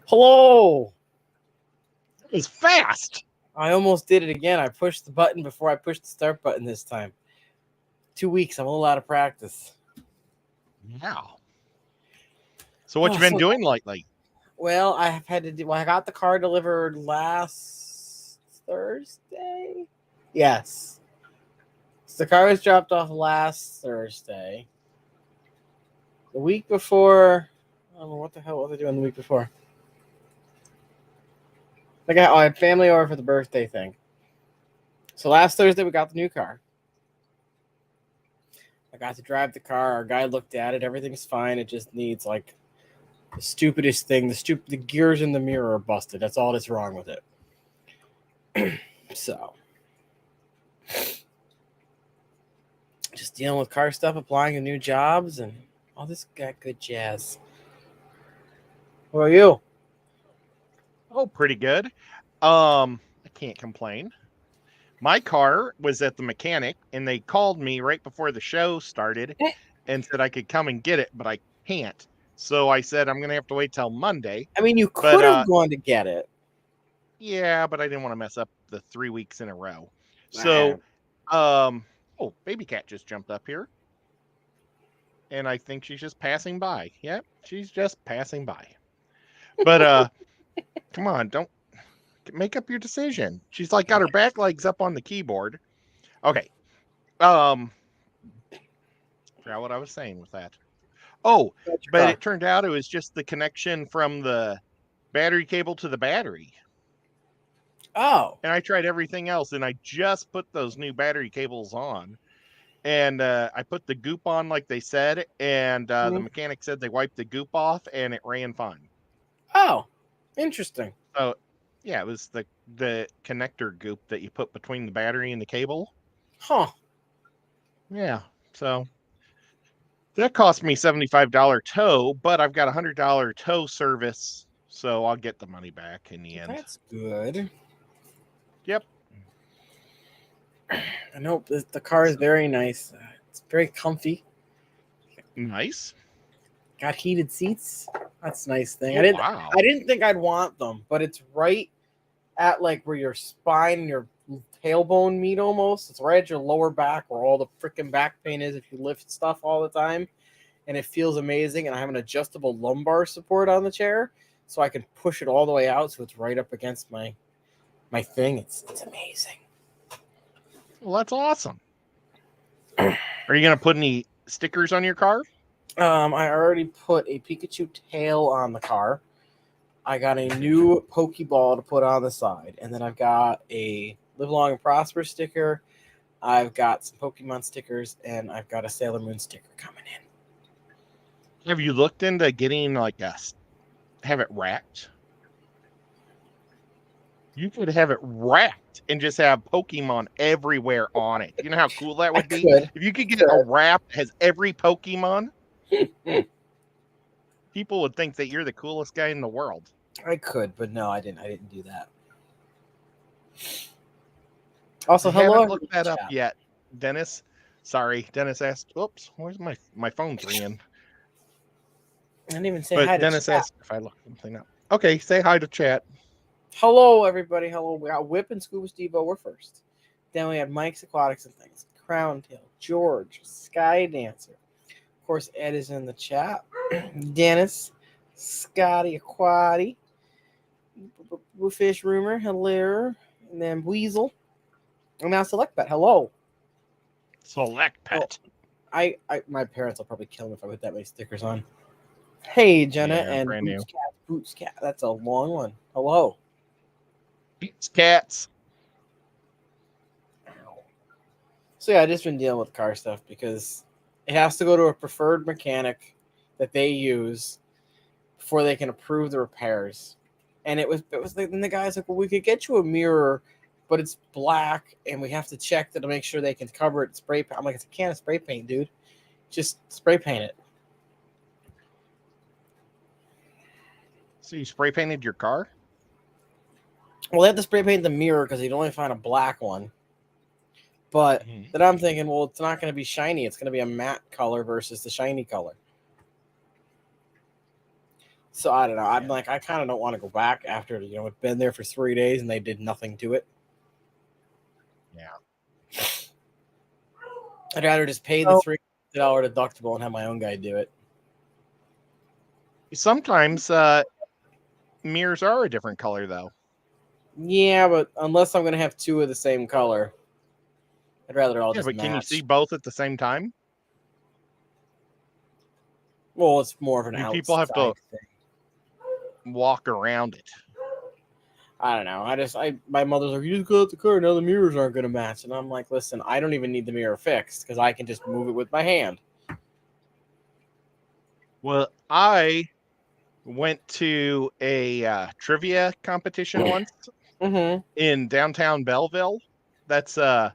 Hello. It was fast. I almost did it again. I pushed the button before I pushed the start button this time. 2 weeks. I'm a little out of practice. Wow. So what you been doing lately? Well, I have had to do. Well, I got the car delivered last Thursday. Yes. So the car was dropped off last Thursday. The week before, I don't know what the hell was I doing the week before. I had family over for the birthday thing. So last Thursday we got the new car. I got to drive the car. Our guy looked at it. Everything's fine. It just needs like the stupidest thing. The gears in the mirror are busted. That's all that's wrong with it. So just dealing with car stuff, applying to new jobs, and all this good jazz. How are you? Oh, pretty good. I can't complain. My car was at the mechanic, and they called me right before the show started and said I could come and get it, but I can't. So I said I'm going to have to wait till Monday. I mean, you could have gone to get it. Yeah, but I didn't want to mess up the 3 weeks in a row. So, oh, baby cat just jumped up here. And I think she's just passing by. Yep, she's just passing by. But come on, don't make up your decision. She's like got her back legs up on the keyboard. Okay. Forgot what I was saying with that. Oh, but it turned out it was just the connection from the battery cable to the battery. Oh. And I tried everything else, and I just put those new battery cables on. And I put the goop on like they said, and the mechanic said they wiped the goop off, and it ran fine. Oh, interesting. So, yeah, it was the connector goop that you put between the battery and the cable. Huh. Yeah, so that cost me $75 tow, but I've got $100 tow service, so I'll get the money back in the end. That's good. Yep. I know the car is very nice. It's very comfy. Nice. Got heated seats. That's a nice thing. Oh, wow. I didn't think I'd want them, but it's right at like where your spine and your tailbone meet almost. It's right at your lower back where all the freaking back pain is if you lift stuff all the time. And it feels amazing. And I have an adjustable lumbar support on the chair, so I can push it all the way out so it's right up against my thing. It's amazing. Well, that's awesome. Are you going to put any stickers on your car? I already put a Pikachu tail on the car. I got a new Pokeball to put on the side. And then I've got a Live Long and Prosper sticker. I've got some Pokemon stickers. And I've got a Sailor Moon sticker coming in. Have you looked into getting have it wrapped? You could have it wrapped and just have Pokemon everywhere on it. You know how cool that would be? If you could get a wrap that has every Pokemon, people would think that you're the coolest guy in the world. I could, but no, I didn't do that. Also, hello. I haven't looked that up yet. Dennis. Sorry, Dennis asked. Oops, where's my phone's ringing? I didn't even say hi to Dennis chat. asked if I looked something up. Okay, say hi to chat. Hello, everybody. Hello. We got Whip and Scuba Steve-O were first. Then we had Mike's Aquatics and Things, Crown Tail, George, Sky Dancer. Of course, Ed is in the chat. Dennis, Scotty Aquati, Fish Rumor, hello, and then Weasel. And now Select Pet. Hello. Select Pet. Well, my parents will probably kill me if I put that many stickers on. Hey, Jenna and Boots Cat. That's a long one. Hello. Boots Cats. So yeah, I just been dealing with car stuff because it has to go to a preferred mechanic that they use before they can approve the repairs. And it was like, then the guy's like, well, we could get you a mirror, but it's black, and we have to check to make sure they can cover it. Spray paint. I'm like, it's a can of spray paint, dude. Just spray paint it. So you spray painted your car? Well, they have to spray paint the mirror because you'd only find a black one. But then I'm thinking, well, it's not going to be shiny. It's going to be a matte color versus the shiny color. So I don't know. I'm Yeah. like, I kind of don't want to go back after it's been there for 3 days and they did nothing to it. Yeah. I'd rather just pay the So $300 deductible and have my own guy do it. sometimes mirrors are a different color, though. Yeah, but unless I'm gonna have two of the same color, I'd rather all Yeah, just but can you see match. both at the same time? Well, it's more of an Do people have outside to thing. walk around it? I don't know. My mother's like, you just go out the car. Now the mirrors aren't gonna match, and I'm like, listen, I don't even need the mirror fixed because I can just move it with my hand. Well, I went to a trivia competition once Mm-hmm. in downtown Belleville. That's a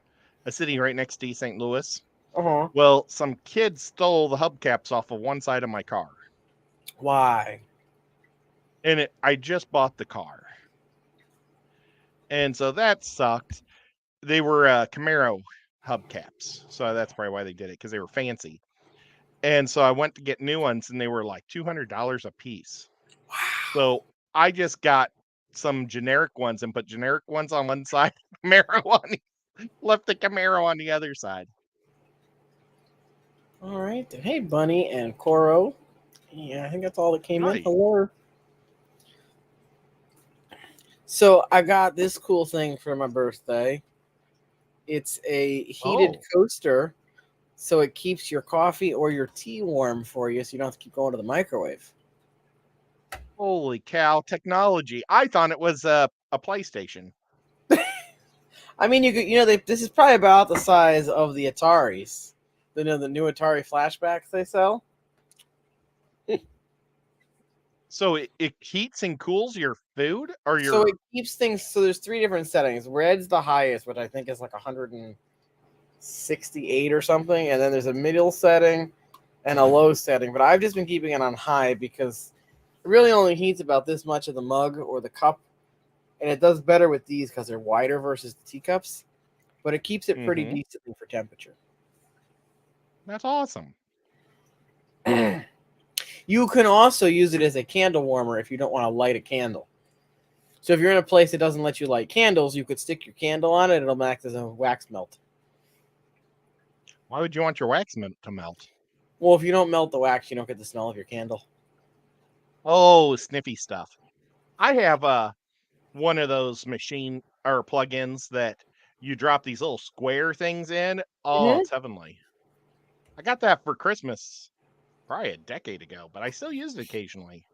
city right next to St. Louis. Uh-huh. Well, some kids stole the hubcaps off of one side of my car, Why? and I just bought the car, and so that sucked. They were Camaro hubcaps, so that's probably why they did it, because they were fancy. And so I went to get new ones, and they were like $200 a piece. Wow. So I just got some generic ones and put generic ones on one side, Camaro left the Camaro on the other side. All right. Then. Hey, Bunny and Coro. Yeah, I think that's all that came in. Hi. Hello. So I got this cool thing for my birthday. It's a heated Oh, coaster, so it keeps your coffee or your tea warm for you, so you don't have to keep going to the microwave. holy cow, technology. I thought it was a PlayStation. I mean, this is probably about the size of the Ataris, the new Atari flashbacks they sell. So it heats and cools your food or So it your. keeps things. So there's three different settings. Red's the highest, which I think is like 168 or something, and then there's a middle setting and a low setting. But I've just been keeping it on high because it really only heats about this much of the mug or the cup, and it does better with these because they're wider versus the teacups. But it keeps it pretty Mm-hmm. decently for temperature. That's awesome. You can also use it as a candle warmer if you don't want to light a candle. So if you're in a place that doesn't let you light candles, you could stick your candle on it and it'll act as a wax melt. Why would you want your wax to melt? Well, if you don't melt the wax, you don't get the smell of your candle. Oh, sniffy stuff. I have one of those machine or plugins that you drop these little square things in. Oh, Mm-hmm. it's heavenly. I got that for Christmas probably a decade ago, but I still use it occasionally.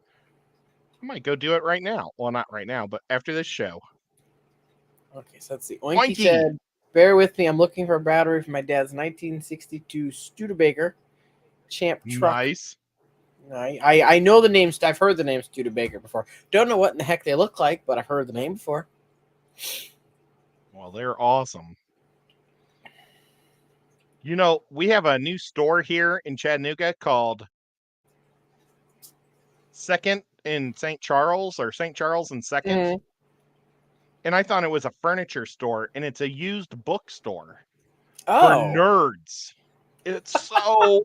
I might go do it right now. Well, not right now, but after this show. Okay, so that's the Oinky Oinky! Ted. Bear with me. I'm looking for a battery for my dad's 1962 Studebaker Champ truck. Nice. I know the names. I've heard the name Studebaker before. Don't know what in the heck they look like, but I've heard the name before. Well, they're awesome. We have a new store here in Chattanooga called Second in St. Charles or St. Charles and 2nd. Mm-hmm. And I thought it was a furniture store, and it's a used bookstore for Oh. nerds. It's so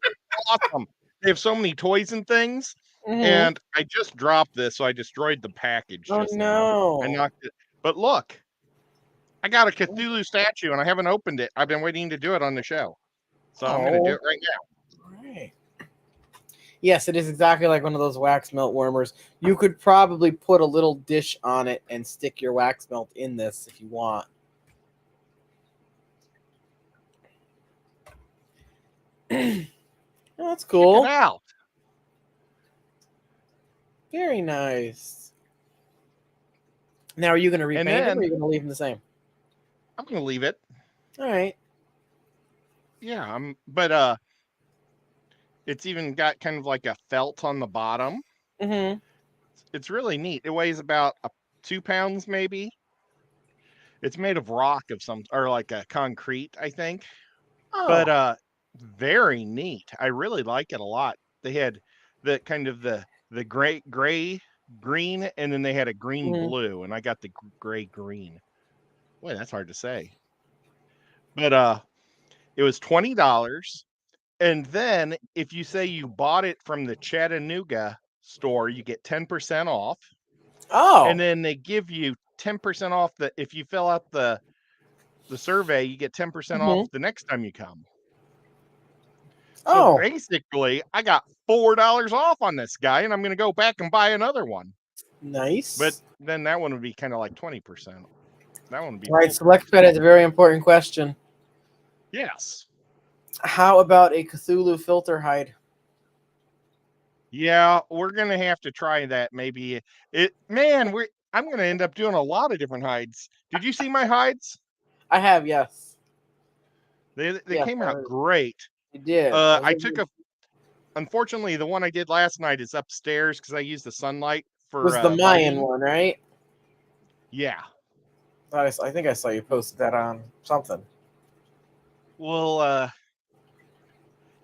awesome. They have so many toys and things. Mm-hmm. And I just dropped this, so I destroyed the package Oh just now. I no. knocked it. But look, I got a Cthulhu statue, and I haven't opened it. I've been waiting to do it on the show. So I'm going to do Oh. it right now. All right. Yes, it is exactly like one of those wax melt warmers. You could probably put a little dish on it and stick your wax melt in this if you want. Oh, that's Check it cool. out. Very nice. Now, are you going to And repaint them or are then you going to leave them the same? I'm going to leave it. All right. Yeah, but it's even got kind of like a felt on the bottom. Mm-hmm. It's really neat. It weighs about 2 pounds, maybe. It's made of rock of some, or like a concrete, I think. Oh. But very neat. I really like it a lot. They had the kind of the gray green, and then they had a green Mm-hmm. blue, and I got the gray green. Boy, that's hard to say. But it was $20. And then if you say you bought it from the Chattanooga store, you get 10% off. Oh. And then they give you 10% off if you fill out the survey, you get 10% off the next time you come. So basically, I got $4 off on this guy, and I'm going to go back and buy another one. Nice. But then that one would be kind of like 20%. That one would be right. Select bet is a very important question. Yes. How about a Cthulhu filter hide? Yeah, we're gonna have to try that. Maybe I'm gonna end up doing a lot of different hides. Did you see my hides? I have, yes. They came out great. You did. I took unfortunately the one I did last night is upstairs because I used the sunlight for it was the Mayan lighting. one, right? Yeah. I think I saw you posted that on something. Well,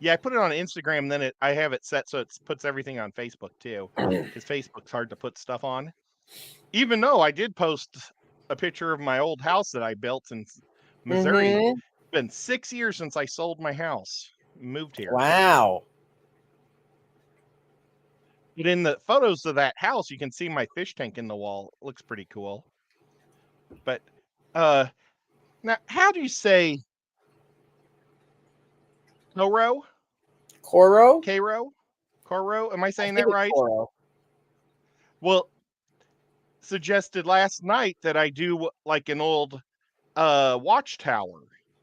yeah, I put it on Instagram. Then I have it set so it puts everything on Facebook too, because Facebook's hard to put stuff on. Even though I did post a picture of my old house that I built in Missouri. It's been 6 years since I sold my house, moved here. Wow. But in the photos of that house, you can see my fish tank in the wall. It looks pretty cool. But now, how do you say Coro? Coro? Coro? Am I saying that right? Coro. Well, suggested last night that I do like an old watchtower,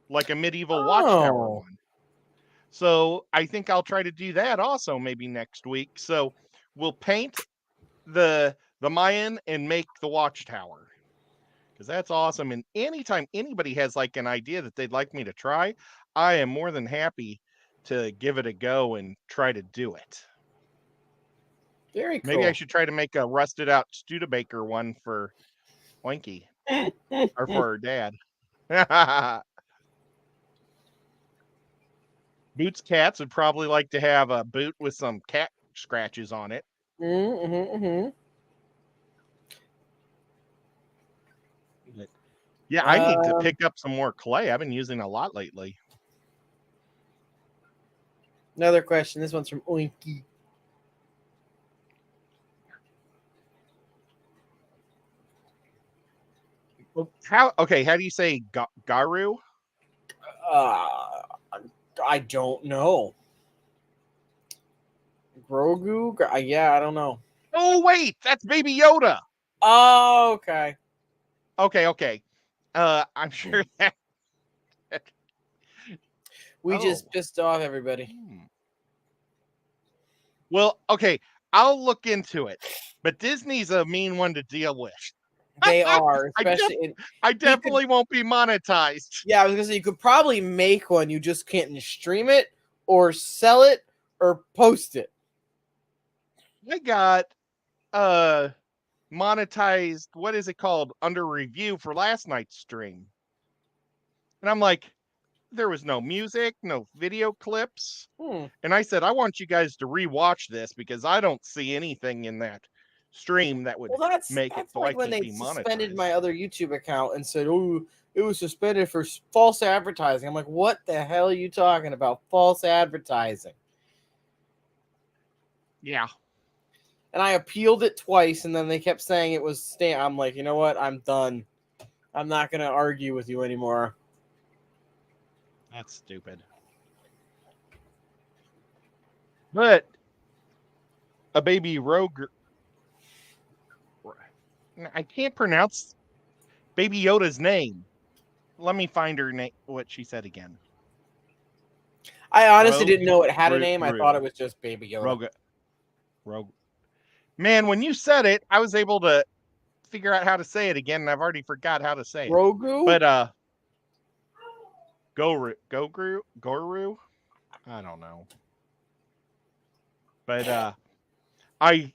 like a medieval watchtower one. So I think I'll try to do that also maybe next week. So we'll paint the Mayan and make the watchtower, because that's awesome. And anytime anybody has like an idea that they'd like me to try, I am more than happy to give it a go and try to do it. Very cool. Maybe I should try to make a rusted out Studebaker one for Oinky or for her dad. Boots Cats would probably like to have a boot with some cat scratches on it. Yeah, I need to pick up some more clay. I've been using a lot lately. Another question. This one's from Oinky. How do you say Garu? I don't know. Grogu? Yeah, I don't know. Oh, wait, that's Baby Yoda. Oh, okay. Okay. I'm sure that we just pissed off everybody. Well, okay, I'll look into it. But Disney's a mean one to deal with. They are, especially. I definitely won't be monetized. Yeah, I was gonna say you could probably make one. You just can't stream it or sell it or post it. I got monetized. What is it called? Under review for last night's stream, and I'm like, there was no music, no video clips, and I said, I want you guys to rewatch this because I don't see anything in that stream that would make it so like I when can't they be monetized. Suspended my other YouTube account and said, "Oh, it was suspended for false advertising." I'm like, "What the hell are you talking about? False advertising?" Yeah. And I appealed it twice, and then they kept saying it was I'm like, you know what? I'm done. I'm not gonna argue with you anymore. That's stupid. But a baby rogue. I can't pronounce Baby Yoda's name. Let me find her name. What she said again. I honestly didn't know it had a name. I thought it was just Baby Yoda. Rogue. Man, when you said it, I was able to figure out how to say it again, and I've already forgot how to say it. Grogu? But Goru? I don't know. But I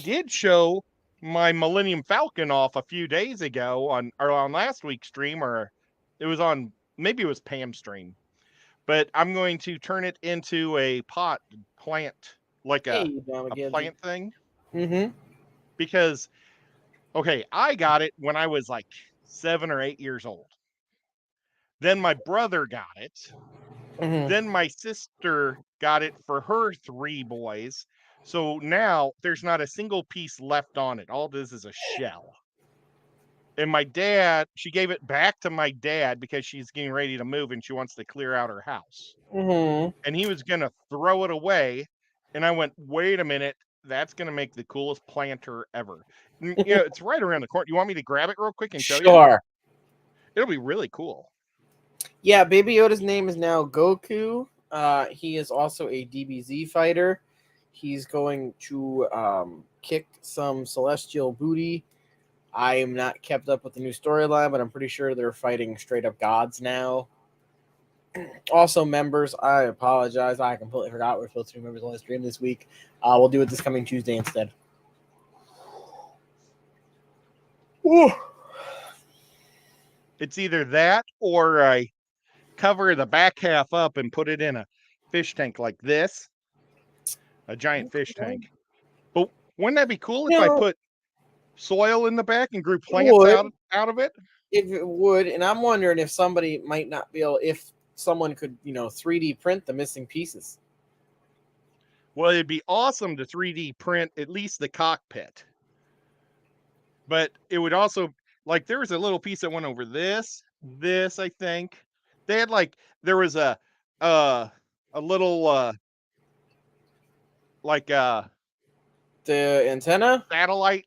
did show my Millennium Falcon off a few days ago on last week's stream, or it was on, maybe it was Pam's stream. But I'm going to turn it into a plant, like a plant thing. Because, okay, I got it when I was like 7 or 8 years old. Then my brother got it. Then my sister got it for her 3 boys. So now there's not a single piece left on it. All this is a shell. And my dad, she gave it back to my dad because she's getting ready to move and she wants to clear out her house. Mm-hmm. And he was going to throw it away. And I went, wait a minute. That's going to make the coolest planter ever. And, it's right around the corner. You want me to grab it real quick and show you? Sure. It'll be really cool. Yeah, Baby Yoda's name is now Goku. He is also a DBZ fighter. He's going to kick some celestial booty. I am not kept up with the new storyline, but I'm pretty sure they're fighting straight up gods now. Also, members, I apologize. I completely forgot we're supposed to be members on the stream this week. We'll do it this coming Tuesday instead. Ooh. It's either that or I cover the back half up and put it in a fish tank like this. A giant fish tank. But wouldn't that be cool if I put soil in the back and grew plants out of it? If it would, and I'm wondering if somebody might not be able, if someone could, 3D print the missing pieces. Well, it'd be awesome to 3D print at least the cockpit. But it would also, like, there was a little piece that went over this, I think. They had there was a little the antenna, satellite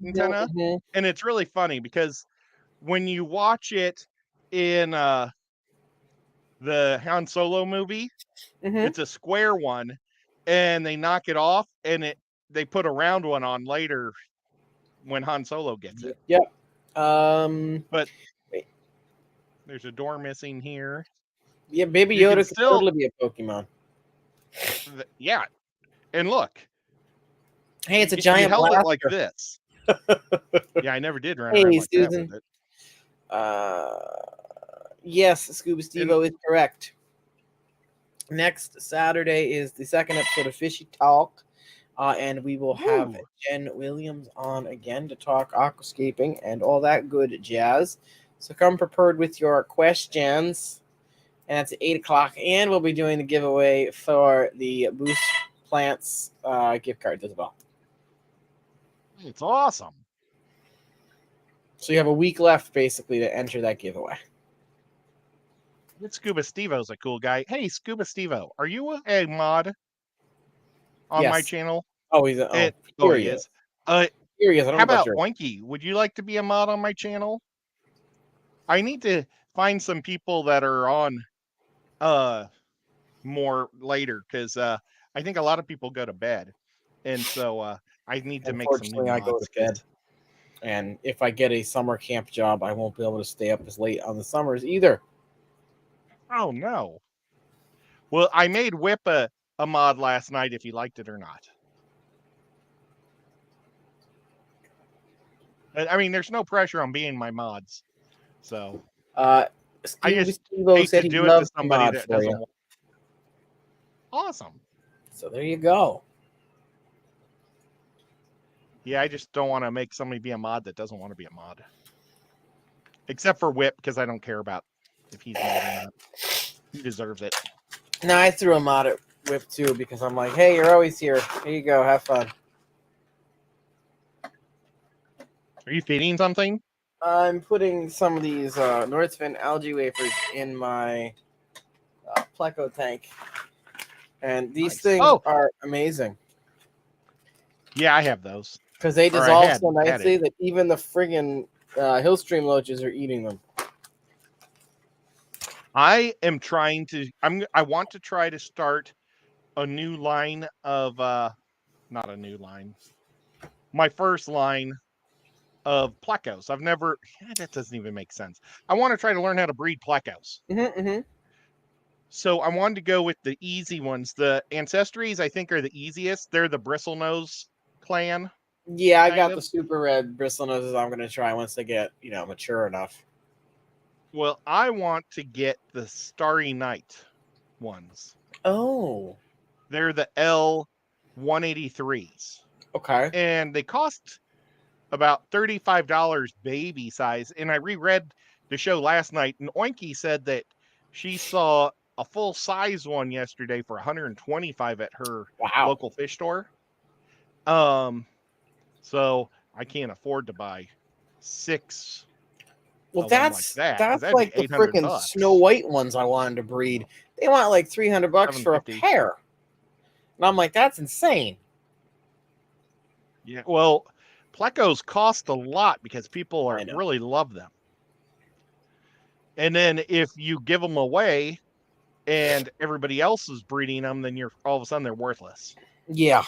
antenna. Mm-hmm. And it's really funny because when you watch it in the Han Solo movie, it's a square one, and they knock it off, and they put a round one on later when Han Solo gets it. Yep. But there's a door missing here. Yeah, Baby Yoda could totally be a Pokemon. Yeah, and look. Hey, it's a giant held blaster. It like this. Yeah, I never did run around like Susan. That with it. Yes, Scuba Steve-O is correct. Next Saturday is the second episode of Fishie Talk, and we will have Jen Williams on again to talk aquascaping and all that good jazz. So come prepared with your questions, and that's at 8 o'clock, and we'll be doing the giveaway for the Boost Plants gift cards as well. It's awesome. So you have a week left, basically, to enter that giveaway. Scuba Steve-O's a cool guy. Hey, Scuba Steve-O, are you a mod on my channel? Oh, he's he is. Here he is. How about Oinky? Would you like to be a mod on my channel? I need to find some people that are on more later because I think a lot of people go to bed, and so I need to make some new mods. I go to bed, and if I get a summer camp job, I won't be able to stay up as late on the summers either. Oh no! Well, I made Whip a mod last night. If you liked it or not. I mean, there's no pressure on being my mods, so I just hate to do it to somebody that doesn't want. Awesome. So there you go. Yeah, I just don't want to make somebody be a mod that doesn't want to be a mod. Except for Whip, because I don't care about if he's mod or not. He deserves it. No, I threw a mod at Whip too because I'm like, hey, you're always here. Here you go. Have fun. Are you feeding something? I'm putting some of these Northfin algae wafers in my Pleco tank. And these things are amazing. Yeah, I have those. Because they dissolve so nicely that even the friggin' Hillstream loaches are eating them. I am trying to. I want to try to start a new line of. Not a new line. My first line of plecos. I've never. That doesn't even make sense. I want to try to learn how to breed plecos. So I wanted to go with the easy ones. The Ancestries, I think, are the easiest. They're the bristlenose clan. Yeah, I got the super red bristlenoses I'm going to try once they get, mature enough. Well, I want to get the Starry Night ones. Oh. They're the L183s. Okay. And they cost about $35 baby size. And I reread the show last night, and Oinky said that she saw a full size one yesterday for $125 at her Wow. local fish store. So I can't afford to buy 6 Well, of them like that because that's that'd be like the $800. freaking Snow White ones I wanted to breed. They want like $300 for a $750. pair, and I'm like, that's insane. Yeah, well, plecos cost a lot because people I know. really love them. And then if you give them away and everybody else is breeding them, then you're all of a sudden they're worthless. Yeah.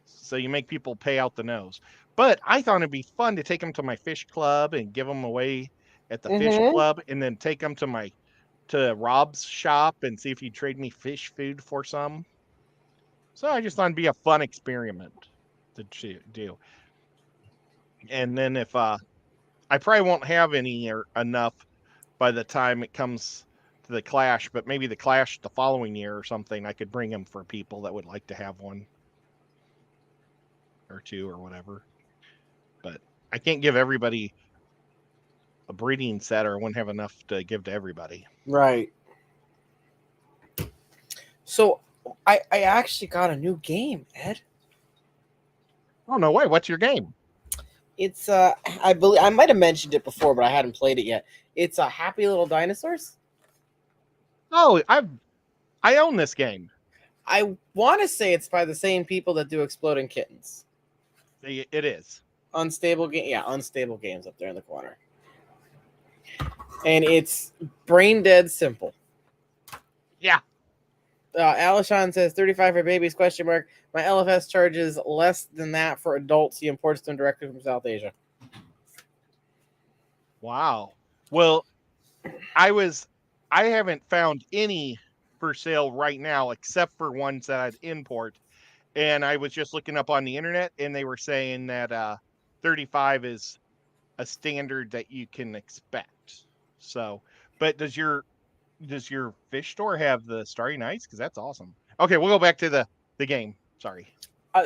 So you make people pay out the nose. But I thought it'd be fun to take them to my fish club and give them away at the fish club, and then take them to Rob's shop and see if he'd trade me fish food for some. So I just thought it'd be a fun experiment to do. And then if I probably won't have any or enough by the time it comes to the clash, but maybe the clash the following year or something, I could bring them for people that would like to have one or two or whatever. But I can't give everybody a breeding set, or I wouldn't have enough to give to everybody. Right. So I actually got a new game, Ed. Oh, no way. What's your game? It's I believe I might have mentioned it before, but I hadn't played it yet. It's a Happy Little Dinosaurs. Oh, I own this game. I want to say it's by the same people that do Exploding Kittens. It is. Unstable game, yeah, Unstable Games up there in the corner. And it's brain dead simple. Yeah. Alishon says 35 for babies, question mark. My LFS charges less than that for adults. He imports them directly from South Asia. Wow. Well, I haven't found any for sale right now except for ones that I'd import. And I was just looking up on the internet, and they were saying that 35 is a standard that you can expect. So, but does your fish store have the Starry Nights? Because that's awesome. Okay, we'll go back to the game. Sorry.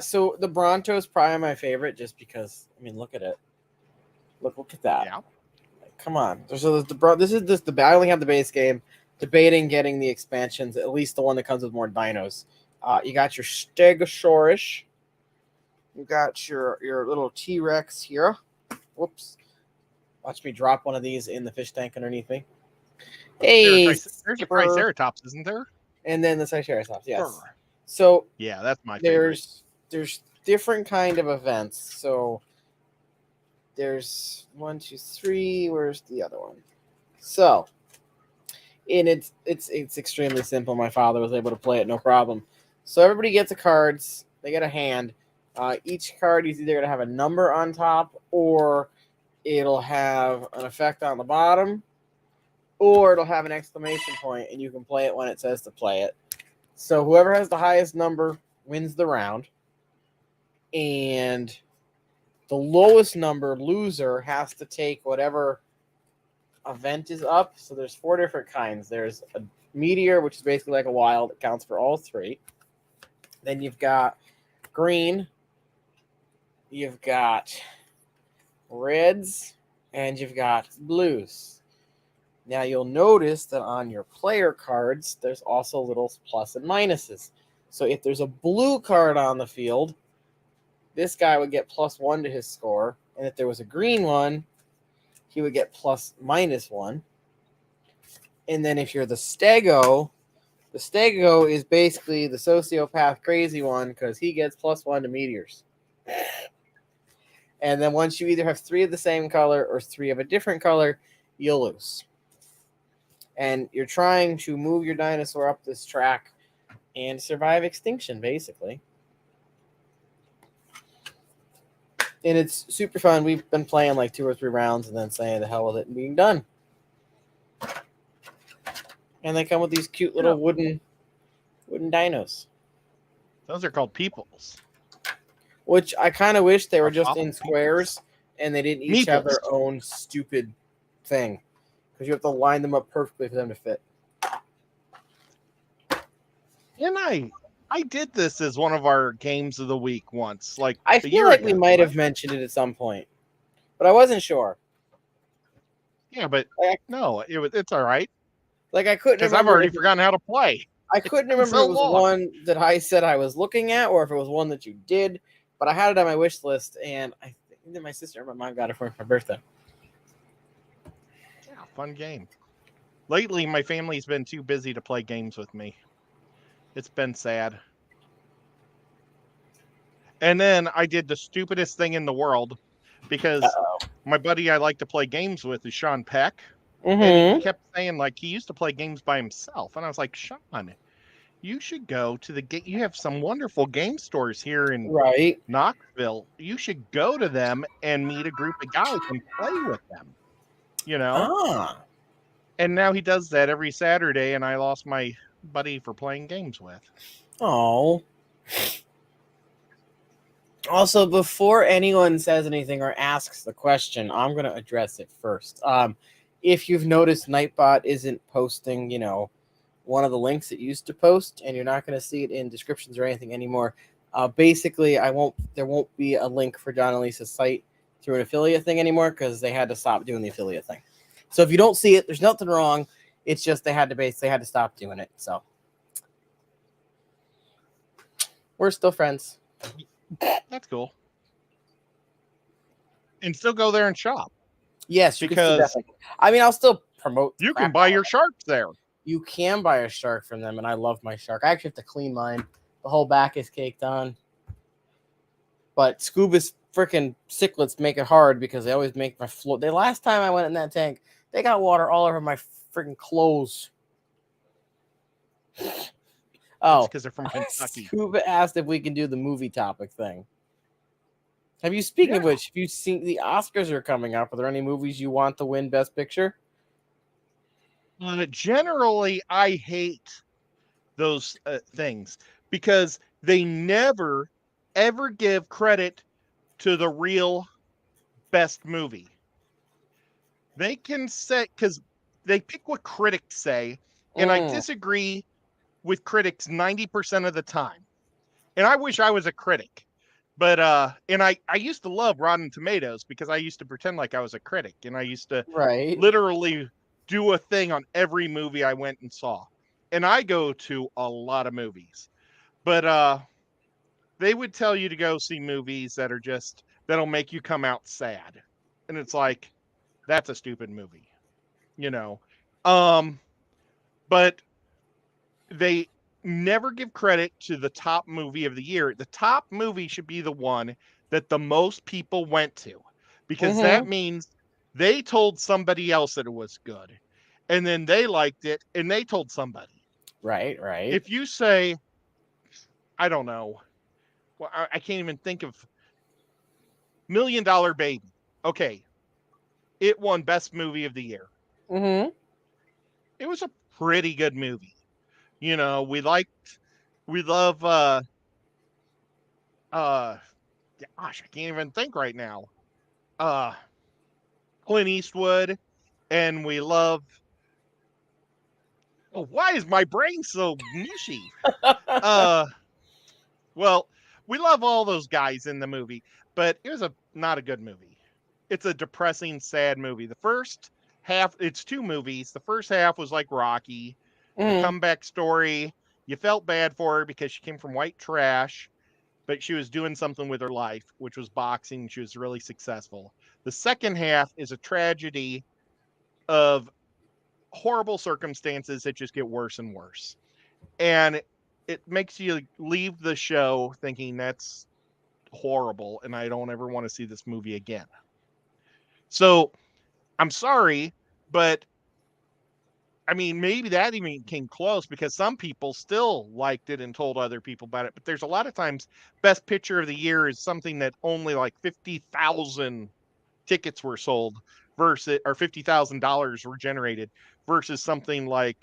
So the Bronto is probably my favorite, just because. I mean, look at it. Look at that. Yeah. Come on. This is the. I only have the base game. Debating getting the expansions, at least the one that comes with more dinos. You got your Stegosaurus. You got your little T-Rex here. Whoops. Watch me drop one of these in the fish tank underneath me. Hey, there's a Triceratops, isn't there? And then the Triceratops, yes. Sure. So yeah, that's my favorite. There's different kind of events. So there's 1, 2, 3. Where's the other one? So, and it's extremely simple. My father was able to play it no problem. So everybody gets a cards. They get a hand. Each card is either going to have a number on top, or it'll have an effect on the bottom, or it'll have an exclamation point, and you can play it when it says to play it. So whoever has the highest number wins the round, and the lowest number loser has to take whatever event is up. So there's 4 different kinds. There's a meteor, which is basically like a wild. It counts for all 3. Then you've got green, you've got reds, and you've got blues. Now you'll notice that on your player cards, there's also little plus and minuses. So if there's a blue card on the field, this guy would get +1 to his score. And if there was a green one, he would get +/-1. And then if you're the Stego is basically the sociopath crazy one, because he gets +1 to meteors. And then once you either have 3 of the same color or 3 of a different color, you'll lose. And you're trying to move your dinosaur up this track and survive extinction, basically. And it's super fun. We've been playing like 2 or 3 rounds and then saying the hell with it and being done. And they come with these cute little wooden dinos. Those are called peoples. Which I kind of wish they were just in squares and they didn't each have their Meeples. own stupid thing. Because you have to line them up perfectly for them to fit. And I did this as one of our games of the week once. Like I feel like we might have mentioned it at some point. But I wasn't sure. Yeah, but no, it's all right. Like, I couldn't Because I've remember already if forgotten how to play. I couldn't remember so if it was long. one that I said I was looking at or if it was one that you did, but I had it on my wish list, and I think that my sister or my mom got it for me for my birthday. Yeah, fun game. Lately, my family's been too busy to play games with me. It's been sad. And then I did the stupidest thing in the world because Uh-oh. my buddy I like to play games with is Sean Peck. And he Mm-hmm. kept saying, like, he used to play games by himself. And I was like, Sean, you should go to the game. You have some wonderful game stores here in Right. Knoxville. You should go to them and meet a group of guys and play with them, you know? Ah. And now he does that every Saturday, and I lost my buddy for playing games with. Oh. Also, before anyone says anything or asks the question, I'm going to address it first. If you've noticed, Nightbot isn't posting, one of the links it used to post, and you're not going to see it in descriptions or anything anymore. Basically, there won't be a link for John and Lisa's site through an affiliate thing anymore because they had to stop doing the affiliate thing. So if you don't see it, there's nothing wrong. It's just they had to stop doing it. So we're still friends. That's cool. And still go there and shop. Yes, you because can still I mean, I'll still promote. You can buy your sharks there. You can buy a shark from them, and I love my shark. I actually have to clean mine. The whole back is caked on. But Scuba's freaking cichlids make it hard because they always make my floor. The last time I went in that tank, they got water all over my freaking clothes. Oh, because they're from Kentucky. Scuba asked if we can do the movie topic thing. Speaking of which, have you seen the Oscars are coming up? Are there any movies you want to win Best Picture? Generally, I hate those things because they never, ever give credit to the real best movie. They can say, because they pick what critics say, and I disagree with critics 90% of the time. And I wish I was a critic. But and I used to love Rotten Tomatoes because I used to pretend like I was a critic, and I used to literally do a thing on every movie I went and saw. And I go to a lot of movies. But they would tell you to go see movies that are just that'll make you come out sad. And it's like, that's a stupid movie. But they never give credit to the top movie of the year. The top movie should be the one that the most people went to, because that means they told somebody else that it was good, and then they liked it and they told somebody. Right. If you say, I don't know, well, I can't even think of $1 Million Baby. Okay. It won Best Movie of the Year. It was a pretty good movie. We love gosh, I can't even think right now. Clint Eastwood, and we love why is my brain so mushy? Well, we love all those guys in the movie, but it was not a good movie. It's a depressing, sad movie. The first half, it's two movies. The first half was like Rocky, a comeback story. You felt bad for her because she came from white trash, but she was doing something with her life, which was boxing. She was really successful. The second half is a tragedy of horrible circumstances that just get worse and worse. And it makes you leave the show thinking that's horrible and I don't ever want to see this movie again. So I'm sorry, but I mean, maybe that even came close because some people still liked it and told other people about it. But there's a lot of times Best Picture of the Year is something that only like 50,000 tickets were sold versus, or $50,000 were generated versus something like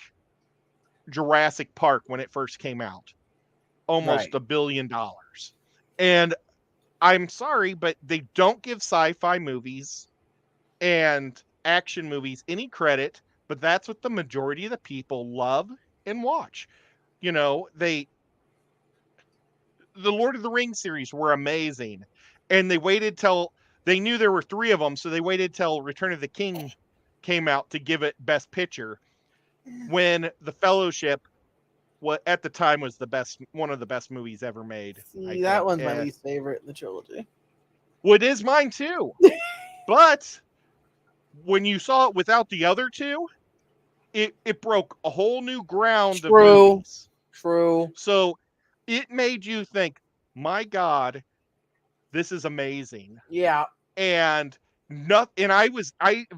Jurassic Park when it first came out, almost $1 billion. And I'm sorry, but they don't give sci-fi movies and action movies any credit, but that's what the majority of the people love and watch. The Lord of the Rings series were amazing, and they waited till they knew there were 3 of them, so they waited till Return of the King came out to give it Best Picture. when The Fellowship, what at the time was one of the best movies ever made. I See, that think. one's my least favorite in the trilogy. Well, it is mine too. But when you saw it without the other two, it broke a whole new ground of True. movies. True. So it made you think, my God, this is amazing. Yeah. And I've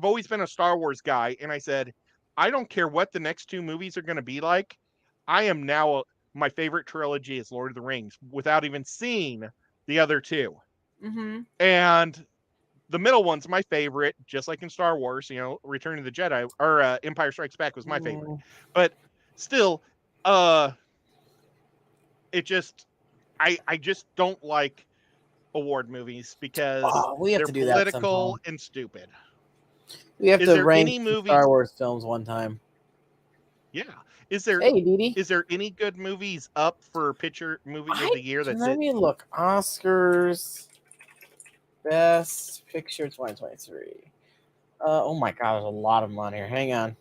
always been a Star Wars guy, and I said, I don't care what the next two movies are going to be like. I am now my favorite trilogy is Lord of the Rings without even seeing the other two. Mm-hmm. And the middle one's my favorite, just like in Star Wars, Return of the Jedi or Empire Strikes Back was my favorite. But still, it just I just don't like award movies because we have they're to do that political sometime. and stupid. We have Is to there rank any the movies? Star Wars films one time. Yeah. Is there Hey, Didi. is there any good movies up for picture movie of the year that's Let it? me look. Oscars Best Picture 2023. Oh my God, there's a lot of them on here. Hang on.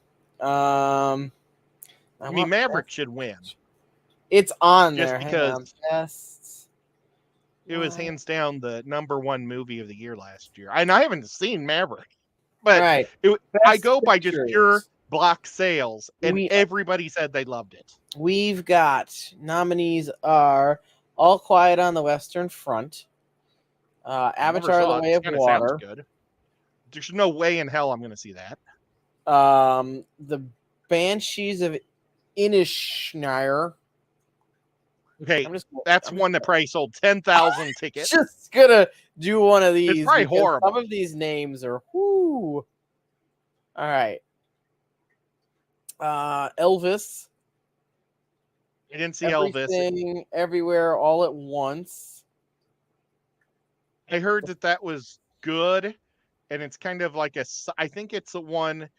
I mean, Maverick should win It's on just there. Hang because on. Best. it was hands down the #1 movie of the year last year. And I haven't seen Maverick, but Right. I Best go by just pure Pictures. block sales, and We everybody said they loved it. we've got nominees are All Quiet on the Western Front, Avatar: The Way of Kind of sounds Water, good. There's no way in hell I'm going to see that. The Banshees of Inisherin. Okay, that's one that probably sold 10,000 tickets. Just gonna do one of these. It's probably horrible. Some of these names are whoo. All right. Elvis. I didn't see Everything, Elvis. Everywhere, All at Once. I heard that was good, and it's kind of like I think it's an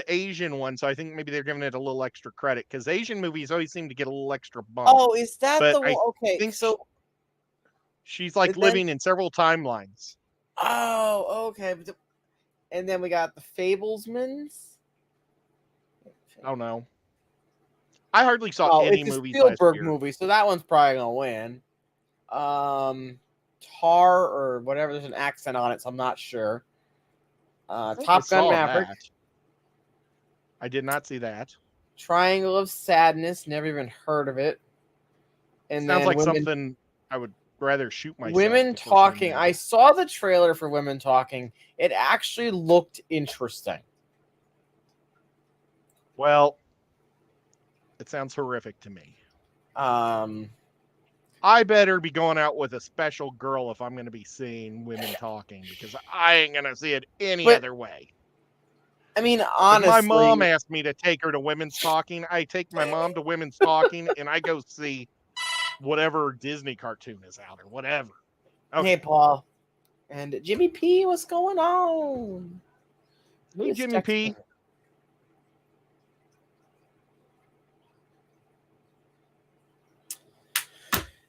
Asian one, so I think maybe they're giving it a little extra credit because Asian movies always seem to get a little extra bump. Oh, is that but the one? I Okay, think so she's like living in several timelines. Oh, okay. And then we got the Fablesmans. Oh no, I hardly saw any movies last Spielberg year. movie, so that one's probably gonna win. Tar or whatever. There's an accent on it, so I'm not sure. Top Gun Maverick. I did not see that. Triangle of Sadness. Never even heard of it. And sounds then like something I would rather shoot myself. Women Talking. I saw the trailer for Women Talking. It actually looked interesting. Well, it sounds horrific to me. I better be going out with a special girl if I'm going to be seeing Women Talking because I ain't going to see it any other way. I mean, honestly, if my mom asked me to take her to Women's Talking, I take my mom to Women's Talking and I go see whatever Disney cartoon is out or whatever. Okay. Hey, Paul. And Jimmy P, what's going on? Hey, Jimmy P.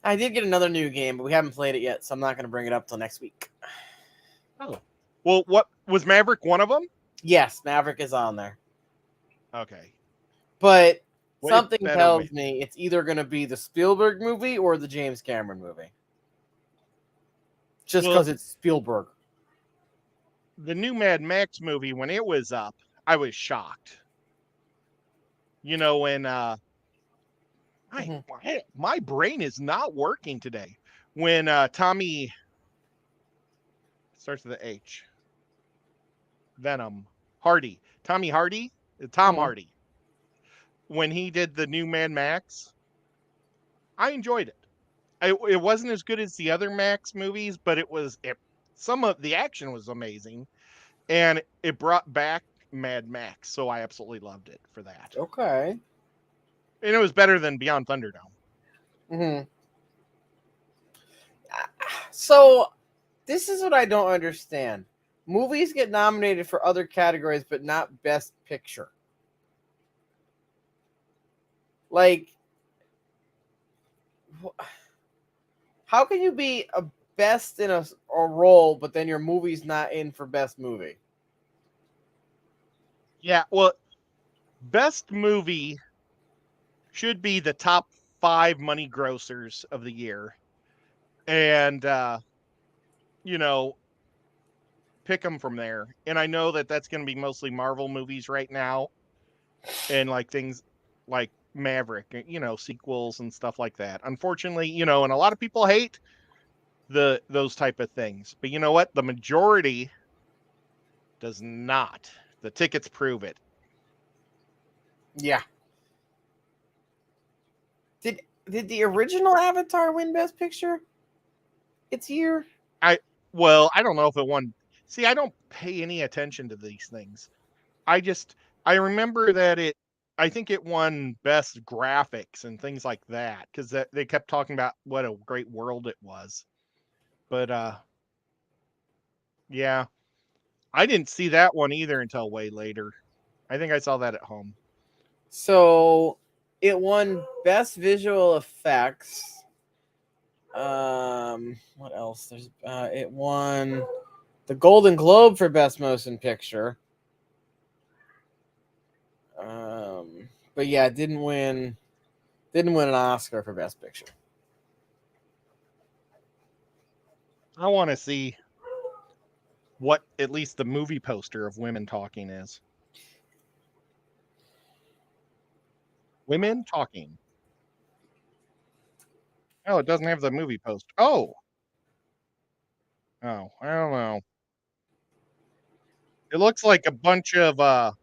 I did get another new game, but we haven't played it yet, so I'm not going to bring it up till next week. Oh. Well, what was Maverick one of them? Yes, Maverick is on there. Okay. But something tells me it's either going to be the Spielberg movie or the James Cameron movie. Just because it's Spielberg. The new Mad Max movie, when it was up, I was shocked. You know, when my brain is not working today. When Tommy starts with the H. Venom. Hardy. Tommy Hardy? Tom Hardy. When he did the new Mad Max, I enjoyed it. It wasn't as good as the other Max movies, but some of the action was amazing. And it brought back Mad Max, so I absolutely loved it for that. Okay. And it was better than Beyond Thunderdome. So, this is what I don't understand. Movies get nominated for other categories, but not Best Picture. Like, how can you be a best in a role, but then your movie's not in for Best Movie? Yeah, well, best movie should be the top 5 money grossers of the year. And, pick them from there. And I know that that's going to be mostly Marvel movies right now. And like things like Maverick, sequels and stuff like that. Unfortunately, and a lot of people hate those type of things. But you know what? The majority does not. The tickets prove it. Yeah. Did the original Avatar win Best Picture? It's year. I don't know if it won. See, I don't pay any attention to these things. I remember that I think it won best graphics and things like that because they kept talking about what a great world it was. But yeah, I didn't see that one either until way later. I think I saw that at home. So it won Best Visual Effects. What else? It won the Golden Globe for Best Motion Picture. But yeah, it didn't win an Oscar for Best Picture. I want to see what at least the movie poster of Women Talking is. Women Talking. Oh, it doesn't have the movie poster. Oh, I don't know. It looks like a bunch of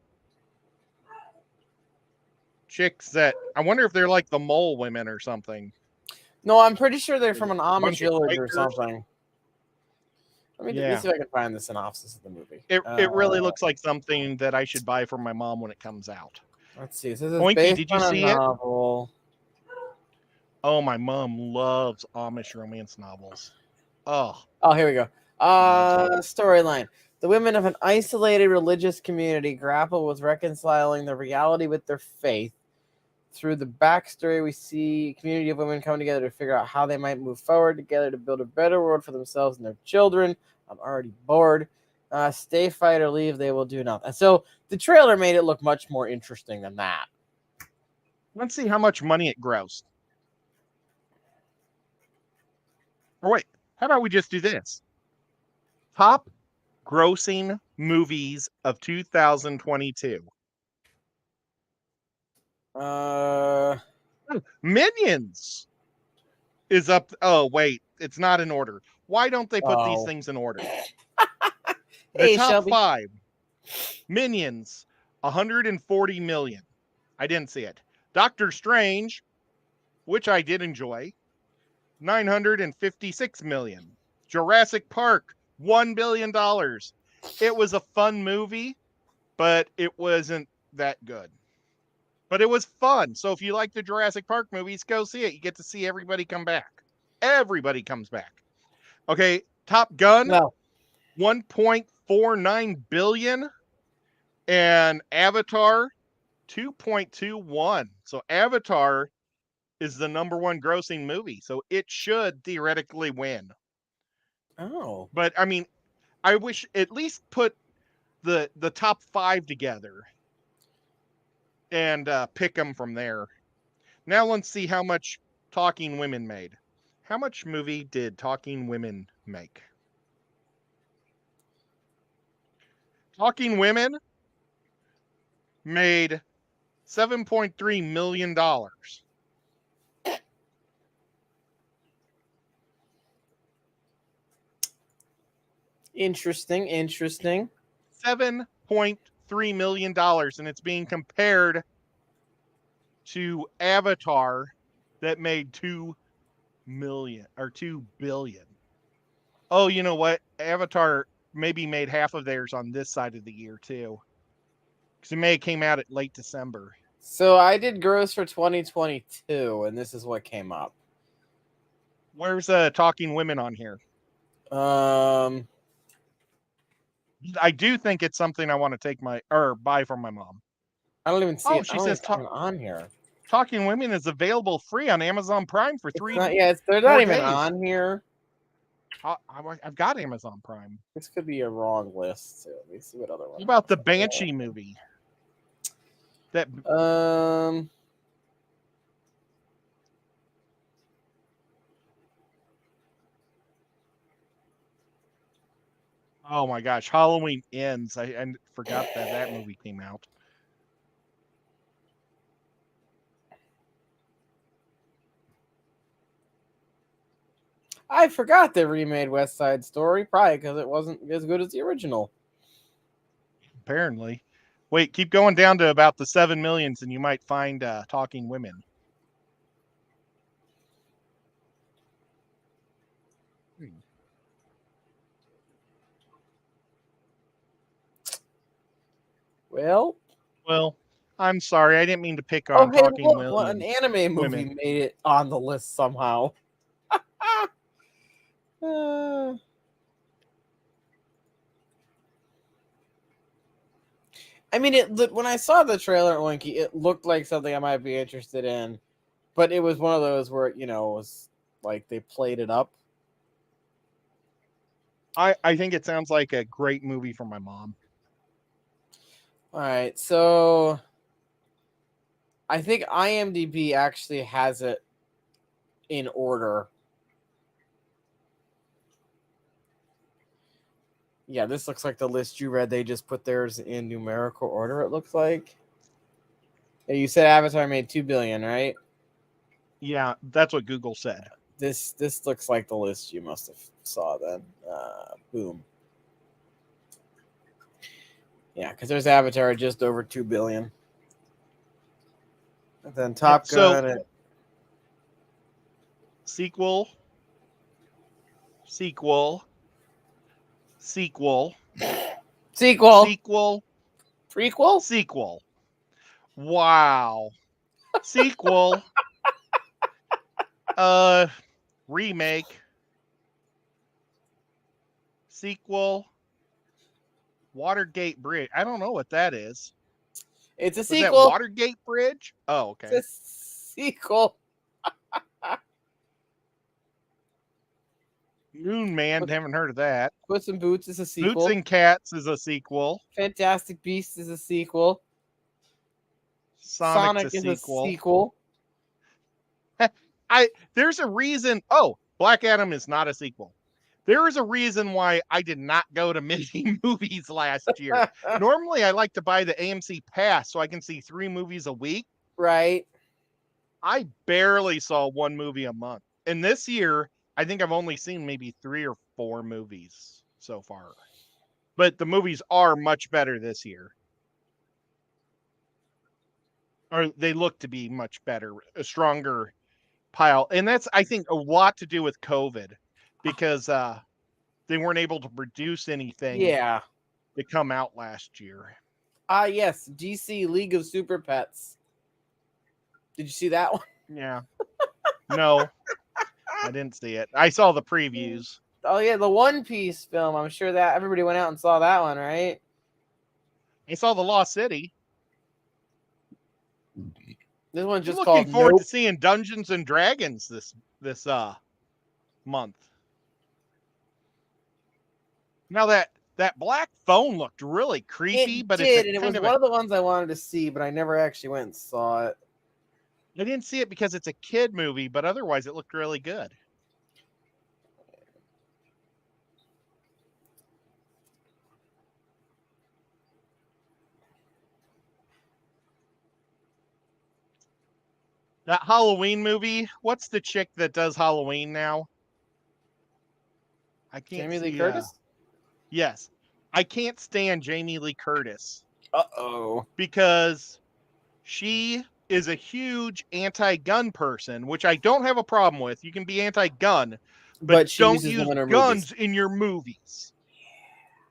chicks that I wonder if they're like the mole women or something. No, I'm pretty sure they're from an Amish bunch of village or bikers. something. Let me see if I can find the synopsis of the movie. It really looks like something that I should buy for my mom when it comes out. Let's see. This is Oinky, based did you on see a novel. Oh, my mom loves Amish romance novels. Oh, here we go. Storyline. The women of an isolated religious community grapple with reconciling their reality with their faith. Through the backstory, we see a community of women coming together to figure out how they might move forward together to build a better world for themselves and their children. I'm already bored. Stay, fight, or leave. They will do nothing. So the trailer made it look much more interesting than that. Let's see how much money it grossed. Or wait, how about we just do this? Top grossing movies of 2022. Minions is up. Oh, wait, it's not in order. Why don't they put these things in order? The top Shelby. 5. Minions, 140 million. I didn't see it. Doctor Strange, which I did enjoy, 956 million. Jurassic Park, $1 billion. It was a fun movie, but it wasn't that good. But it was fun. So if you like the Jurassic Park movies, go see it. You get to see everybody come back. Everybody comes back. Okay, Top Gun, 1.49 billion. And Avatar, 2.21. So Avatar is the number 1 grossing movie. So it should theoretically win. Oh. But I mean, I wish at least put the top 5 together and pick them from there. Now let's see how much Talking Women made. How much movie did Talking Women make? Talking Women made $7.3 million. Interesting. $7.3 million, and it's being compared to Avatar that made 2 million or 2 billion. Oh, you know what? Avatar maybe made half of theirs on this side of the year too, because it may have came out at late December. So I did gross for 2022, and this is what came up. Where's Talking Women on here? I do think it's something I want to take buy from my mom. I don't even see it. She says on here. Talking Women is available free on Amazon Prime for 3 days. They're not even on here. I've got Amazon Prime. This could be a wrong list. So let me see what other one. What about the Banshee movie? That oh my gosh, Halloween Ends. I forgot that movie came out. I forgot they remade West Side Story, probably because it wasn't as good as the original. Apparently. Wait, keep going down to about the 7 millions and you might find Talking Women. Well, I'm sorry. I didn't mean to pick on hey, Talking look, an Millions. anime movie Women. made it on the list somehow. Uh, I mean, when I saw the trailer, Oinky, it looked like something I might be interested in, but it was one of those where it was like they played it up. I think it sounds like a great movie for my mom. All right, so I think IMDb actually has it in order. Yeah, this looks like the list you read. They just put theirs in numerical order, it looks like. Yeah, you said Avatar made $2 billion, right? Yeah, that's what Google said. This looks like the list you must have saw then. Boom. Yeah, because there's Avatar at just over $2 billion. And then Top Gun at sequel. Sequel. Prequel? Sequel. Wow. Sequel. Remake. Sequel. Watergate Bridge. I don't know what that is. It's a Was that sequel. Watergate Bridge? Oh, okay. It's a sequel. Moon Man, haven't heard of that. Puss in Boots is a sequel. Boots and Cats is a sequel. Fantastic Beasts is a sequel. Sonic is a sequel. There's a reason. Oh, Black Adam is not a sequel. There is a reason why I did not go to many movies last year. Normally, I like to buy the AMC Pass so I can see 3 movies a week. Right. I barely saw 1 movie a month. And this year, I think I've only seen maybe 3 or 4 movies so far. But the movies are much better this year. Or they look to be much better, a stronger pile. And that's, I think, a lot to do with COVID because they weren't able to produce anything to come out last year. Yes, DC League of Super Pets. Did you see that one? Yeah. No, I didn't see it. I saw the previews. Oh, yeah, the One Piece film. I'm sure that everybody went out and saw that one, right? I saw The Lost City. This one's just looking forward to seeing Dungeons and Dragons this month. Now that black phone looked really creepy, but it was one of the ones I wanted to see, but I never actually went and saw it. I didn't see it because it's a kid movie, but otherwise it looked really good. That Halloween movie, what's the chick that does Halloween now? I can't Jamie see. Lee Curtis? Yes. I can't stand Jamie Lee Curtis. Uh-oh. Because she is a huge anti-gun person, which I don't have a problem with. You can be anti-gun, but don't use guns in your movies.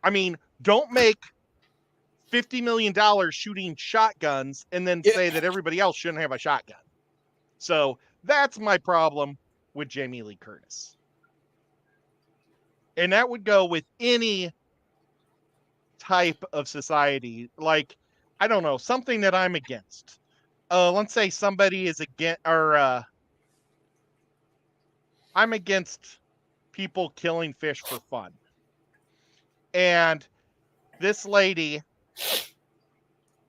I mean, don't make $50 million shooting shotguns and then say that everybody else shouldn't have a shotgun. So that's my problem with Jamie Lee Curtis. And that would go with any type of society. Like, I don't know, something that I'm against. Let's say somebody is against, or I'm against people killing fish for fun. And this lady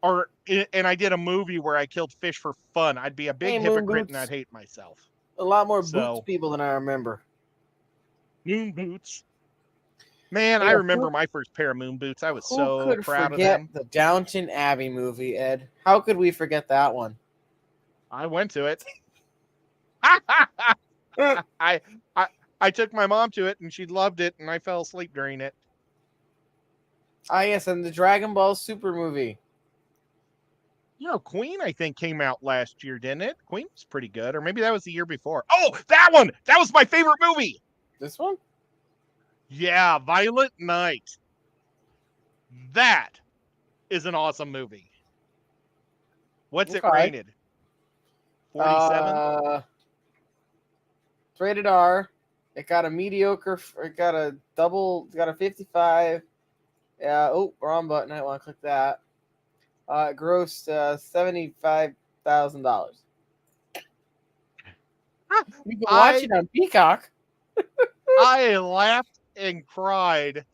and I did a movie where I killed fish for fun, I'd be a big Hey, Moon hypocrite and Boots. I'd hate myself. A lot more boots So, people than I remember. moon boots. Man, I Hey, remember my first pair of moon boots. I was who so could proud of forget them. the Downton Abbey movie, Ed? How could we forget that one? I went to it. I, I I took my mom to it and she loved it and I fell asleep during it. Ah, yes, and the Dragon Ball Super movie. You know, Queen, I think, came out last year, didn't it? Queen was pretty good. Or maybe that was the year before. Oh, that one! That was my favorite movie! This one? Yeah, Violent Night. That is an awesome movie. What's it Okay. rated? 47? It's rated R. It got a mediocre. It got a double. It got a 55. Yeah. Oh, wrong button. I want to click that. It grossed $75,000. You can watch I it on Peacock. I laughed and cried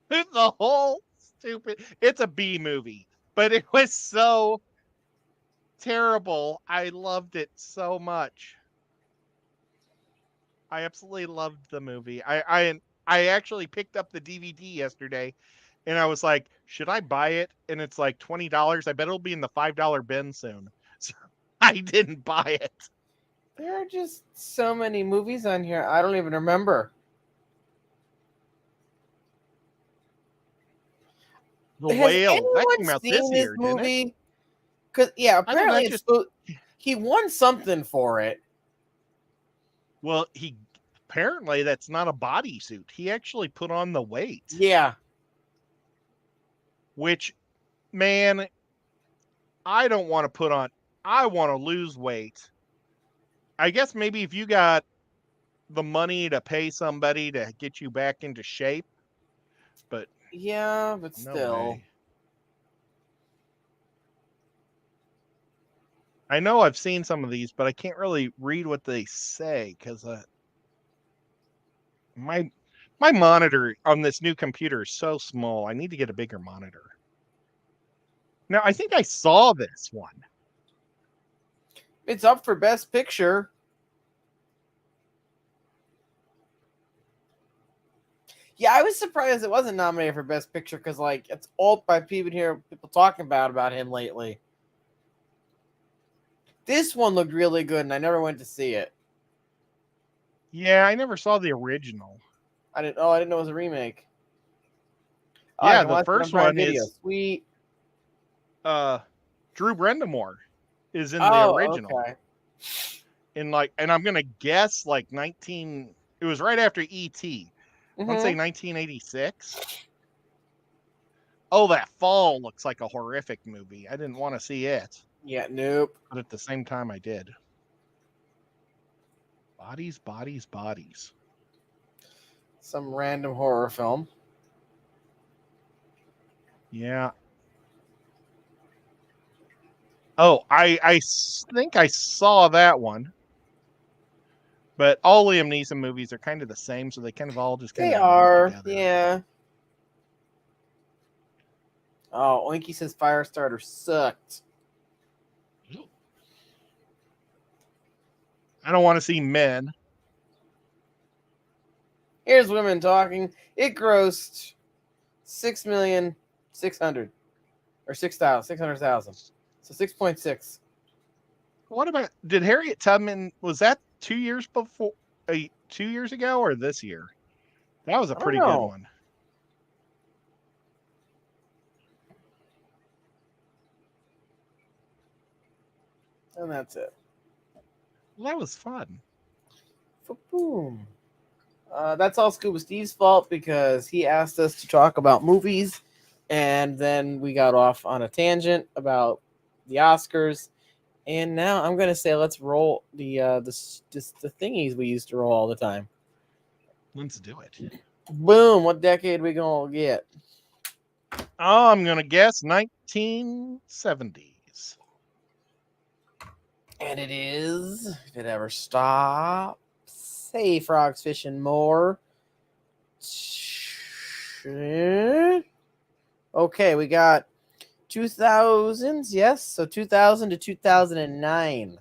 the whole stupid. It's a B movie, but it was so terrible. I loved it so much. I absolutely loved the movie. I actually picked up the DVD yesterday, and I was like, should I buy it? And it's like $20. I bet it'll be in the $5 bin soon. So I didn't buy it. There are just so many movies on here. I don't even remember. The Has Whale that came anyone out this seen this year, didn't it? movie? Because yeah, I know that apparently just he won something for it. well he apparently that's not a bodysuit. He actually put on the weight, Yeah. which man, I don't want to put on. I want to lose weight. I guess maybe if you got the money to pay somebody to get you back into shape, but Yeah, but no still. way. I know I've seen some of these, but I can't really read what they say because my my monitor on this new computer is so small. I need to get a bigger monitor. Now, I think I saw this one. It's up for Best Picture. Yeah, I was surprised it wasn't nominated for Best Picture because, like, it's all by people talking about him lately. This one looked really good, and I never went to see it. Yeah, I never saw the original. I didn't. Oh, I didn't know it was a remake. Oh, I Yeah, can the watch it on first Prime one Video. is Sweet. Drew Brendamore is in the Oh, original. okay. And I'm gonna guess like 19. It was right after E.T. I want to say Mm-hmm. 1986. Oh, that fall looks like a horrific movie. I didn't want to see it, Yeah. Nope. but at the same time, I did. Bodies, bodies, bodies. Some random horror film. Yeah. Oh, I think I saw that one. But all Liam Neeson movies are kind of the same, so they kind of all just kind They of melt are. together. Yeah. Oh, Oinky says Firestarter sucked. I don't want to see men. Here's women talking. It grossed 6,600,000 or 6,600,000. So 6.6. What about did Harriet Tubman was that 2 years before 2 years ago or this year? That was a I don't pretty good know. one. And that's it. Well, that was fun. Boom. That's all Scuba Steve's fault because he asked us to talk about movies, and then we got off on a tangent about the Oscars. And now I'm gonna say let's roll the thingies we used to roll all the time. Let's do it. Boom! What decade we gonna get? Oh, I'm gonna guess 1970s. And it is. If it ever stops. Hey, frogs fishing more. Okay, we got 2000s, yes. So 2000 to 2009.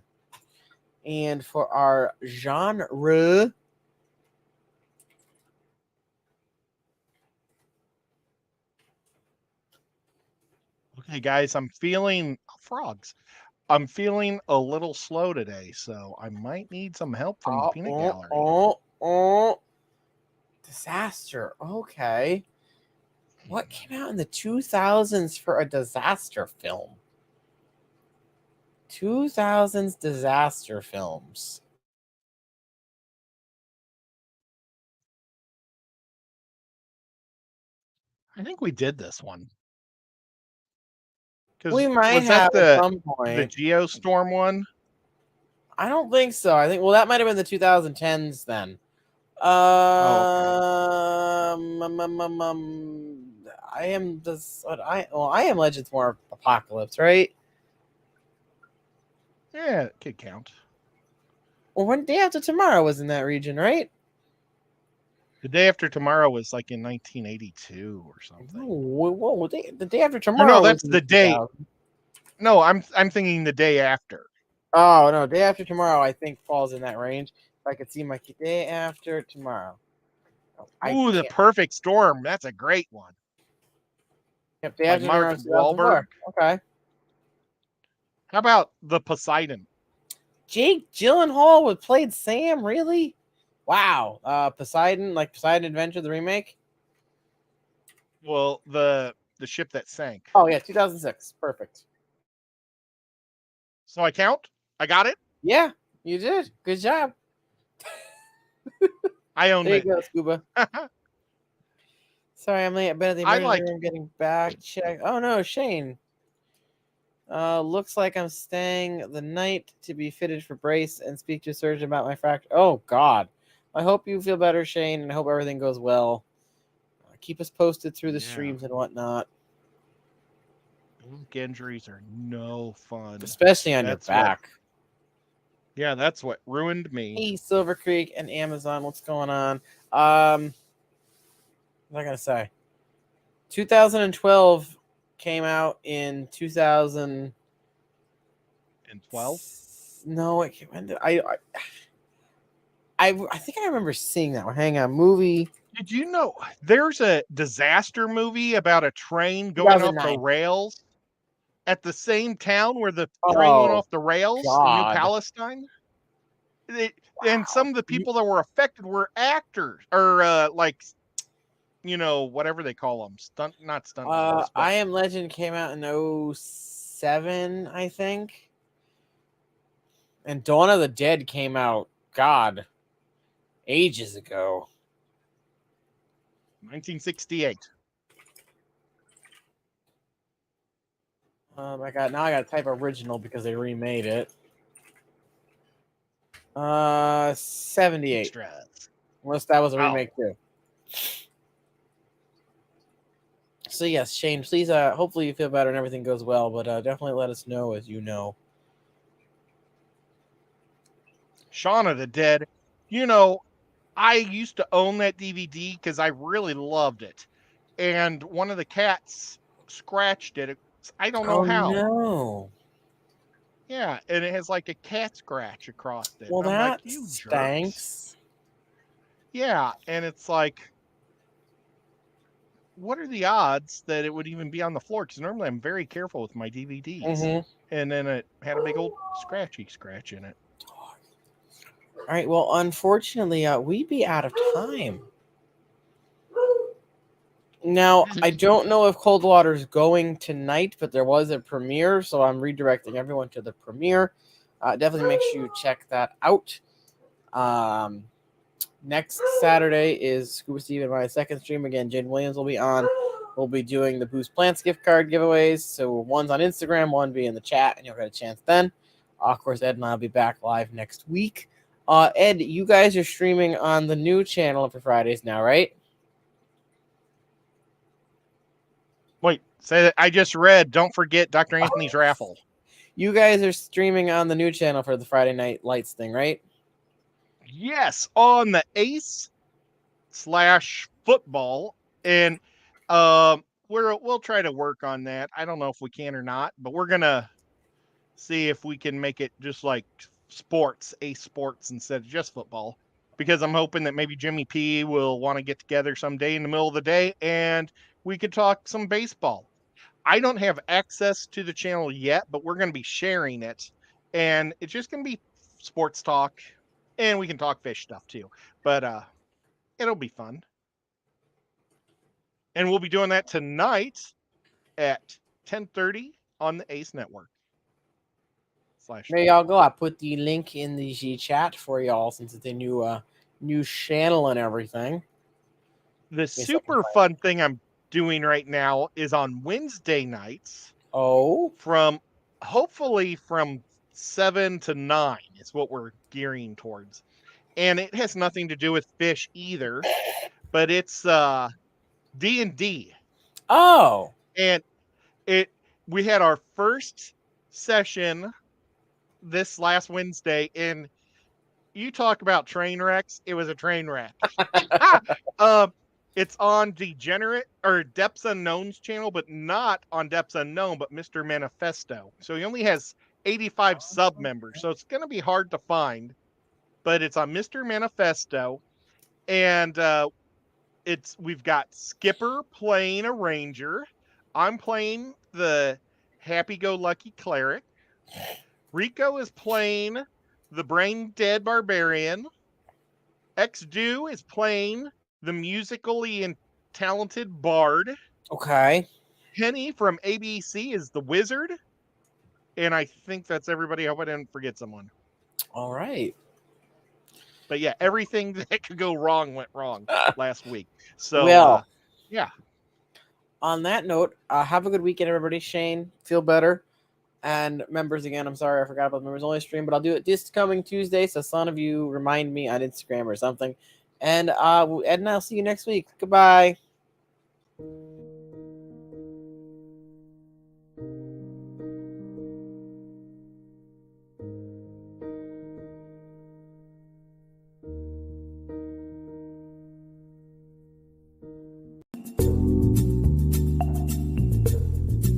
And for our genre, Okay, guys, I'm feeling frogs. I'm feeling a little slow today, so I might need some help from the peanut gallery. Disaster. Okay. What came out in the 2000s for a disaster film? 2000s disaster films. I think we did this one. We Because might was that have at some the point. Geostorm one? I don't think so. I think that might have been the 2010s then. Oh, okay. I am this. I am Legends more Apocalypse, right? Yeah, it could count. Well, one Day After Tomorrow was in that region, right? The Day After Tomorrow was like in 1982 or something. Whoa, the Day After Or no, Tomorrow was that's in the the day. 2000s. No, I'm thinking the day after. Oh no, Day After Tomorrow I think falls in that range. If I could see my Day After Tomorrow. Oh, I Ooh, The can't. Perfect Storm. That's a great one. Yep, Day By After Mark Tomorrow 2004. Wahlberg. Okay. How about The Poseidon? Jake Gyllenhaal would played Sam, really? Wow. Poseidon, like Poseidon Adventure, the remake? Well, the ship that sank. Oh yeah, 2006. Perfect. So I count? I got it? Yeah, you did. Good job. I own There you it. go, Scuba. Sorry, I'm late. I've been at the I emergency like room getting back checked. Oh no, Shane. Looks like I'm staying the night to be fitted for brace and speak to a surgeon about my fracture. Oh God. I hope you feel better, Shane, and I hope everything goes well. Keep us posted through the Yeah. streams and whatnot. Back injuries are no fun. Especially on your That's what back. Yeah, that's what ruined me. Hey, Silver Creek and Amazon, what's going on? What am I gonna say? 2012 came out in 2000. In 12? No, it came. When did I think I remember seeing that one. Hang on, movie. Did you know there's a disaster movie about a train going off the 2009. rails at the same town where the train went Oh off the rails in New God! Palestine? And Wow. some of the people that were affected were actors or like whatever they call them, not stunt doubles, but I Am Legend came out in 2007, I think, and Dawn of the Dead came out. God, ages ago. 1968. I got to type original because they remade it. 78. Extras. Unless that was a Oh, remake too. So yes, Shane, please hopefully you feel better and everything goes well, but definitely let us know as you know. Shaun of the Dead. I used to own that DVD because I really loved it. And one of the cats scratched it. I don't know Oh how. no. Yeah, and it has like a cat scratch across it. Well And I'm like, that you jerks. stinks. Yeah, and it's like, what are the odds that it would even be on the floor? Because normally I'm very careful with my DVDs. Mm-hmm. And then it had a big old scratchy scratch in it. All right. Well, unfortunately, we'd be out of time. Now, I don't know if Cold Water's going tonight, but there was a premiere, so I'm redirecting everyone to the premiere. Definitely make sure you check that out. Next Saturday is Scuba Steve and my second stream. Again, Jane Williams will be on. We'll be doing the Boost Plants gift card giveaways. So one's on Instagram, one be in the chat, and you'll get a chance then. Of course, Ed and I will be back live next week. Ed, you guys are streaming on the new channel for Fridays now, right? Wait, say that I just read. Don't forget Dr. Anthony's raffle. You guys are streaming on the new channel for the Friday Night Lights thing, right? Yes, on the Ace/football. And we'll try to work on that. I don't know if we can or not, but we're gonna see if we can make it just like sports, sports instead of just football. Because I'm hoping that maybe Jimmy P will want to get together someday in the middle of the day and we could talk some baseball. I don't have access to the channel yet, but we're going to be sharing it. And it's just going to be sports talk. And we can talk fish stuff too. But it'll be fun. And we'll be doing that tonight at 10:30 on the Ace Network. There y'all go. I put the link in the G chat for y'all since it's a new channel and everything. The super fun thing I'm doing right now is on Wednesday nights. Oh, Hopefully from 7 to 9 is what we're gearing towards. And it has nothing to do with fish either, but it's D&D. Oh. And we had our first session this last Wednesday, and you talk about train wrecks. It was a train wreck. It's on Degenerate or Depths Unknown's channel, but not on Depths Unknown, but Mr. Manifesto. So he only has 85 sub members, so it's going to be hard to find. But it's on Mr. Manifesto, and we've got Skipper playing a ranger. I'm playing the happy-go-lucky cleric. Rico is playing the brain-dead barbarian. X-Do is playing the musically and talented bard. Okay. Penny from ABC is the wizard. And I think that's everybody. I hope I didn't forget someone. All right. But yeah, everything that could go wrong went wrong last week. So, yeah. On that note, have a good weekend, everybody. Shane, feel better. And members, again, I'm sorry I forgot about the members only stream, but I'll do it this coming Tuesday. So some of you remind me on Instagram or something. And Ed and I'll see you next week. Goodbye.